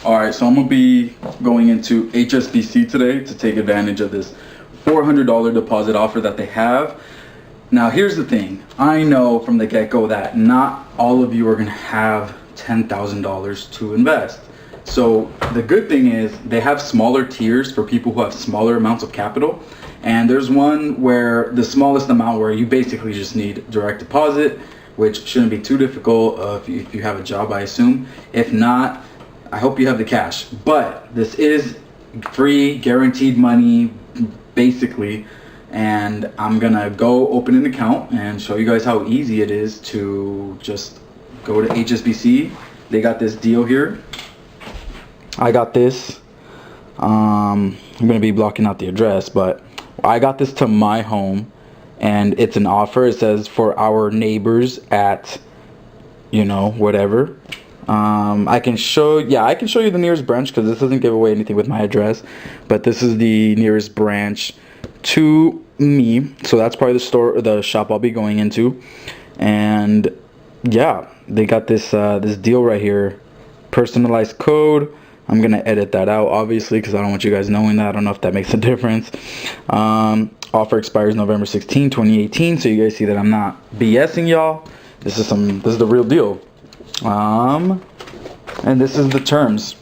Alright, so I'm going to be going into HSBC today to take advantage of this $400 deposit offer that they have. Now here's the thing, I know from the get-go that not all of you are going to have $10,000 to invest. So the good thing is they have smaller tiers for people who have smaller amounts of capital. And there's one where the smallest amount where you basically just need direct deposit, which shouldn't be too difficult if you have a job, I assume. If not, I hope you have the cash. But this is free, guaranteed money, basically. And I'm gonna go open an account and show you guys how easy it is to just go to HSBC. They got this deal here. I got this. I'm gonna be blocking out the address, but I got this to my home, and it's an offer. It says for our neighbors at, you know, whatever. I can show you the nearest branch because this doesn't give away anything with my address, but this is the nearest branch to me, so that's probably the store or the shop I'll be going into. And yeah, they got this this deal right here, personalized code. I'm gonna edit that out obviously because I don't want you guys knowing that. I don't know if that makes a difference. Offer expires November 16, 2018, so you guys see that I'm not BSing y'all. This is the real deal. And this is the terms.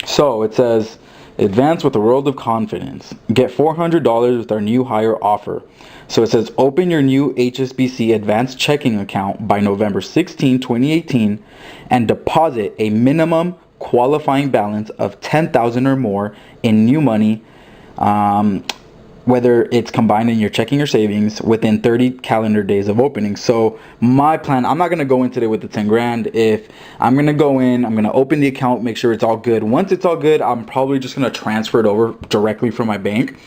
So it says, advance with a world of confidence. Get $400 with our new hire offer. So it says, open your new HSBC advanced checking account by November 16, 2018 and deposit a minimum qualifying balance of $10,000 or more in new money, whether it's combined in your checking or savings, within 30 calendar days of opening. So my plan, I'm not going to go in today with the 10 grand. If I'm going to go in, I'm going to open the account, make sure it's all good. Once it's all good, I'm probably just going to transfer it over directly from my bank.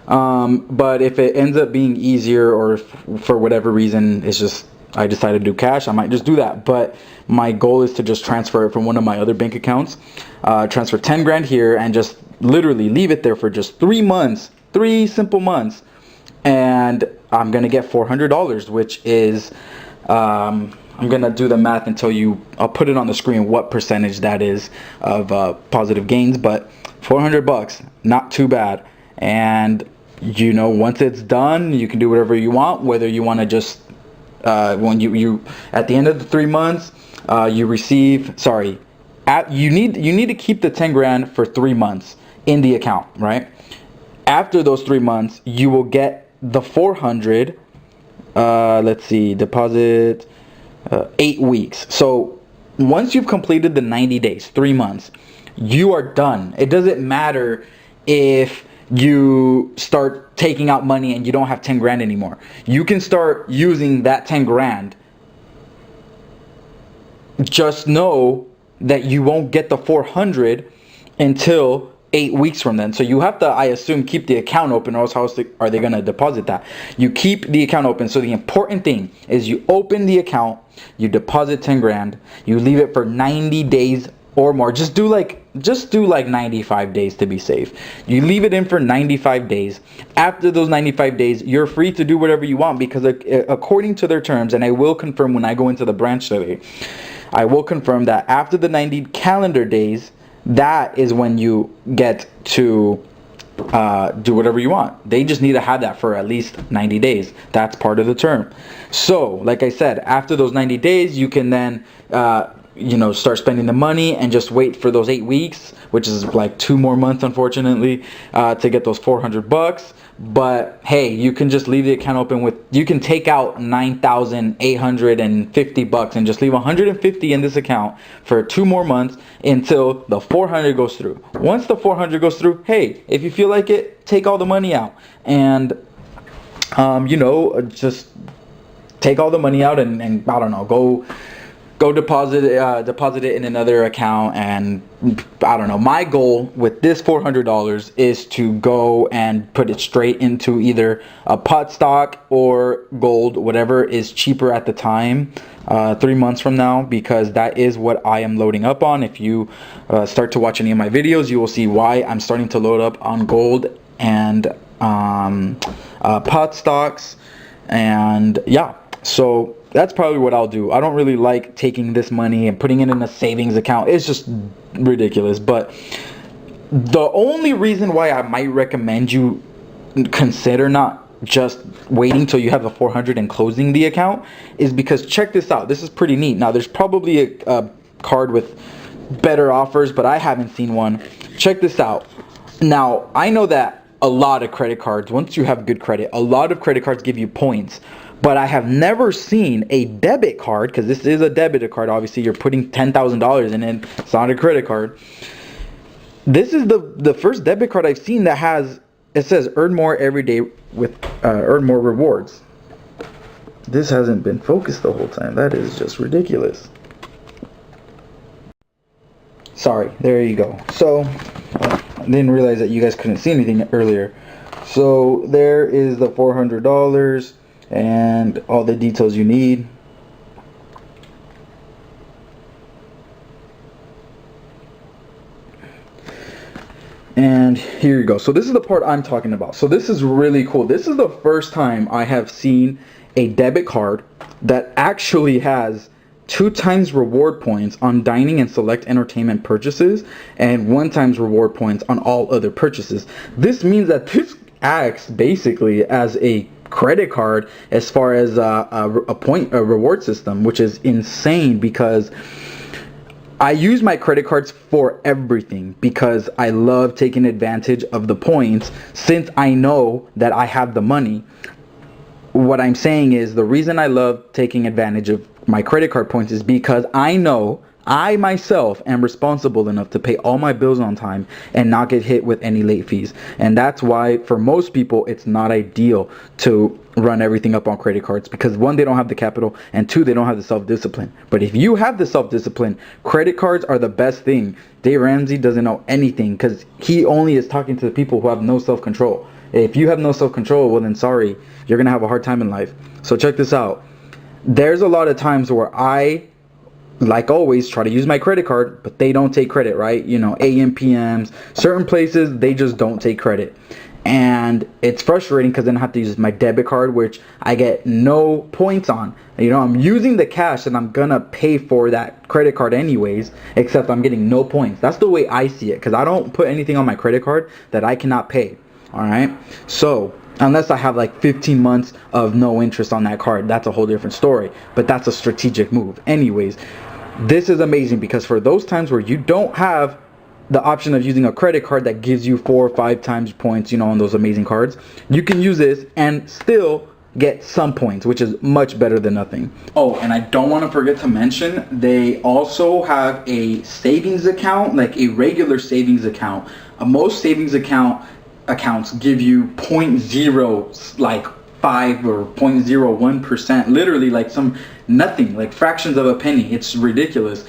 But if it ends up being easier, or if for whatever reason it's just I decided to do cash, I might just do that. But my goal is to just transfer it from one of my other bank accounts, transfer 10 grand here and just literally leave it there for just 3 months. 3 simple months, and I'm gonna get $400, which is I'm gonna do the math and tell you, I'll put it on the screen what percentage that is of positive gains, but $400, not too bad. And you know, once it's done, you can do whatever you want, whether you want to just when you at the end of the 3 months you receive, you need to keep the 10 grand for 3 months in the account, right? After those 3 months, you will get the 400. Let's see, deposit 8 weeks. So once you've completed the 90 days, 3 months, you are done. It doesn't matter if you start taking out money and you don't have 10 grand anymore. You can start using that 10 grand. Just know that you won't get the 400 until 8 weeks from then. So you have to, I assume, keep the account open, or else how are they going to deposit that? You keep the account open. So the important thing is you open the account, you deposit 10 grand, you leave it for 90 days or more. Just do like 95 days to be safe. You leave it in for 95 days. After those 95 days, you're free to do whatever you want, because according to their terms, and I will confirm when I go into the branch today, I will confirm that after the 90 calendar days, that is when you get to do whatever you want. They just need to have that for at least 90 days. That's part of the term. So like I said, after those 90 days, you can then you know, start spending the money and just wait for those 8 weeks, which is like 2 more months, unfortunately, to get those $400. But hey, you can just leave the account open with, you can take out $9,850 and just leave 150 in this account for 2 more months until the 400 goes through. Once the 400 goes through, hey, if you feel like it, take all the money out and you know, just take all the money out and I don't know, go deposit it in another account. And I don't know, my goal with this $400 is to go and put it straight into either a pot stock or gold, whatever is cheaper at the time, 3 months from now, because that is what I am loading up on. If you start to watch any of my videos, you will see why I'm starting to load up on gold and pot stocks. And yeah, so that's probably what I'll do. I don't really like taking this money and putting it in a savings account. It's just ridiculous. But the only reason why I might recommend you consider not just waiting till you have the 400 and closing the account is because check this out. This is pretty neat. Now there's probably a card with better offers, but I haven't seen one. Check this out. Now I know that a lot of credit cards, once you have good credit, a lot of credit cards give you points, but I have never seen a debit card, because this is a debit card, obviously you're putting $10,000 in it, it's not a credit card. This is the first debit card I've seen that has, it says earn more every day with earn more rewards. This hasn't been focused the whole time. That is just ridiculous. Sorry, there you go. So I didn't realize that you guys couldn't see anything earlier. So there is the $400 and all the details you need. And here you go. So this is the part I'm talking about. So this is really cool. This is the first time I have seen a debit card that actually has 2 times reward points on dining and select entertainment purchases and 1 times reward points on all other purchases. This means that this acts basically as a credit card as far as a reward system, which is insane because I use my credit cards for everything because I love taking advantage of the points since I know that I have the money. What I'm saying is the reason I love taking advantage of my credit card points is because I know I myself am responsible enough to pay all my bills on time and not get hit with any late fees. And that's why for most people it's not ideal to run everything up on credit cards because 1, they don't have the capital, and 2, they don't have the self-discipline. But if you have the self-discipline, credit cards are the best thing. Dave Ramsey doesn't know anything because he only is talking to the people who have no self-control. If you have no self-control, well then sorry, you're gonna have a hard time in life. So check this out. There's a lot of times where I, like always, try to use my credit card, but they don't take credit, right? You know, AMPMs, certain places, they just don't take credit. And it's frustrating because then I have to use my debit card, which I get no points on. You know, I'm using the cash and I'm gonna pay for that credit card anyways, except I'm getting no points. That's the way I see it because I don't put anything on my credit card that I cannot pay. All right, so unless I have like 15 months of no interest on that card, that's a whole different story, but that's a strategic move. Anyways, this is amazing because for those times where you don't have the option of using a credit card that gives you 4 or 5 times points, you know, on those amazing cards, you can use this and still get some points, which is much better than nothing. Oh, and I don't want to forget to mention, they also have a savings account, like a regular savings account. Most savings accounts give you 0.0 like 5 or 0.01%, literally like some nothing, like fractions of a penny. It's ridiculous.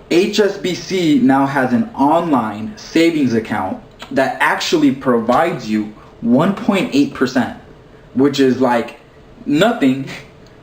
HSBC now has an online savings account that actually provides you 1.8%, which is like nothing,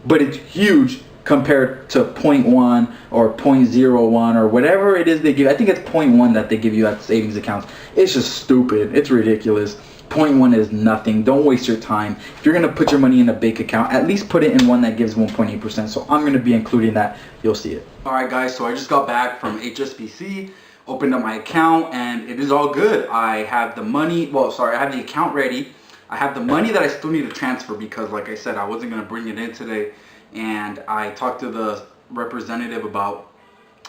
but it's huge compared to 0.1 or 0.01 or whatever it is they give. I think it's 0.1 that they give you at savings accounts. It's just stupid. It's ridiculous. 0.1 is nothing. Don't waste your time. If you're going to put your money in a big account, at least put it in one that gives 1.8%. So I'm going to be including that. You'll see it. All right, guys. So I just got back from HSBC, opened up my account, and it is all good. I have the money. Well, sorry, I have the account ready. I have the money that I still need to transfer because, like I said, I wasn't going to bring it in today. And I talked to the representative about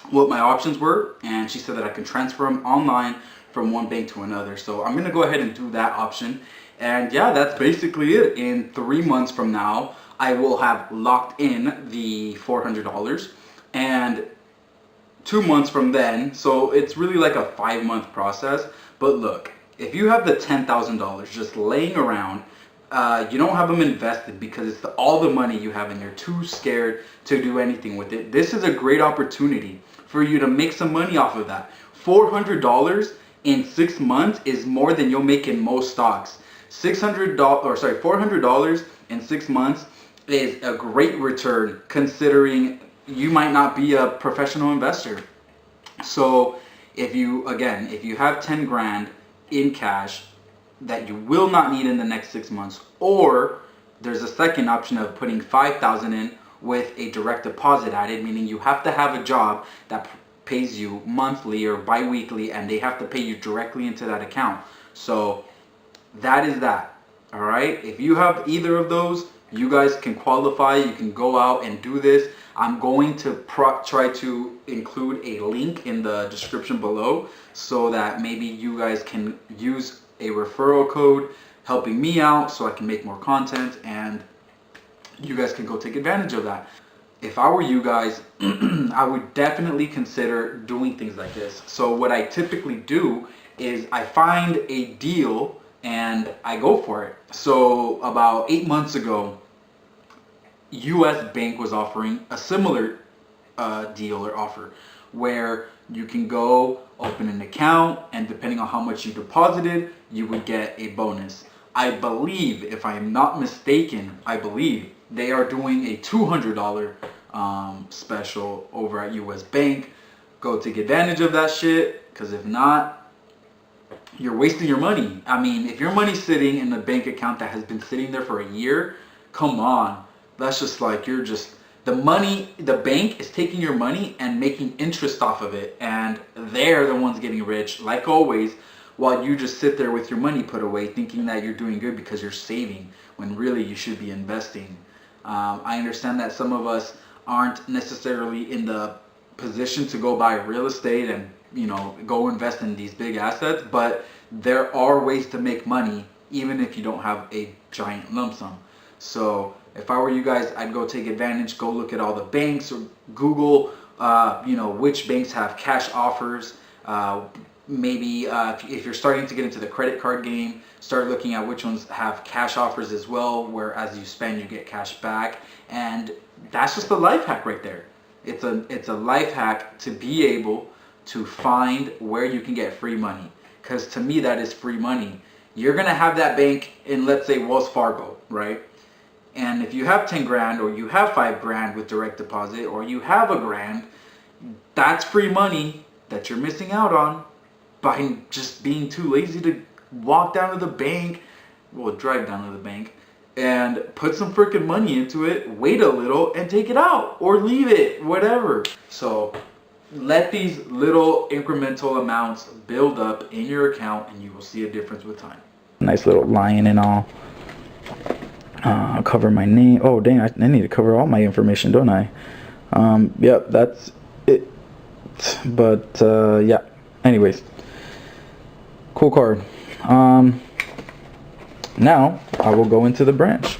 what my options were, and she said that I can transfer them online from one bank to another. So I'm gonna go ahead and do that option. And yeah, that's basically it. In 3 months from now, I will have locked in the $400, and 2 months from then, so it's really like a 5-month process. But look, if you have the $10,000 just laying around, you don't have them invested because it's all the money you have and you're too scared to do anything with it. This is a great opportunity for you to make some money off of that. $400 in 6 months is more than you'll make in most stocks. $400 in 6 months is a great return considering you might not be a professional investor. So if you have 10 grand in cash that you will not need in the next 6 months, or there's a second option of putting 5,000 in with a direct deposit added, meaning you have to have a job that pays you monthly or bi-weekly, and they have to pay you directly into that account. So that is that. All right, if you have either of those, you guys can qualify. You can go out and do this. I'm going to try to include a link in the description below so that maybe you guys can use a referral code helping me out so I can make more content, and you guys can go take advantage of that. If I were you guys, I would definitely consider doing things like this. So what I typically do is I find a deal and I go for it. So about 8 months ago, US Bank was offering a similar deal or offer where you can go open an account, and depending on how much you deposited, you would get a bonus. I believe, if I am not mistaken, I believe they are doing a $200 special over at US Bank. Go take advantage of that shit, because if not, you're wasting your money. I mean, if your money's sitting in a bank account that has been sitting there for a year, come on. That's just like, you're just, the bank is taking your money and making interest off of it, and they're the ones getting rich, like always, while you just sit there with your money put away thinking that you're doing good because you're saving, when really you should be investing. I understand that some of us aren't necessarily in the position to go buy real estate and, you know, go invest in these big assets, but there are ways to make money even if you don't have a giant lump sum. So if I were you guys, I'd go take advantage, go look at all the banks, or Google, you know, which banks have cash offers. Maybe if you're starting to get into the credit card game, start looking at which ones have cash offers as well, where as you spend, you get cash back. And that's just a life hack right there. It's a life hack to be able to find where you can get free money. Because to me, that is free money. You're going to have that bank in, let's say, Wells Fargo, right? And if you have 10 grand, or you have 5 grand with direct deposit, or you have $1,000, that's free money that you're missing out on by just being too lazy to walk down to the bank, well, drive down to the bank, and put some freaking money into it, wait a little, and take it out, or leave it, whatever. So let these little incremental amounts build up in your account, and you will see a difference with time. Nice little lion and all. I'll cover my name. Oh, dang, I need to cover all my information, don't I? Yep, that's it. But, yeah. Anyways. Cool card. Now, I will go into the branch.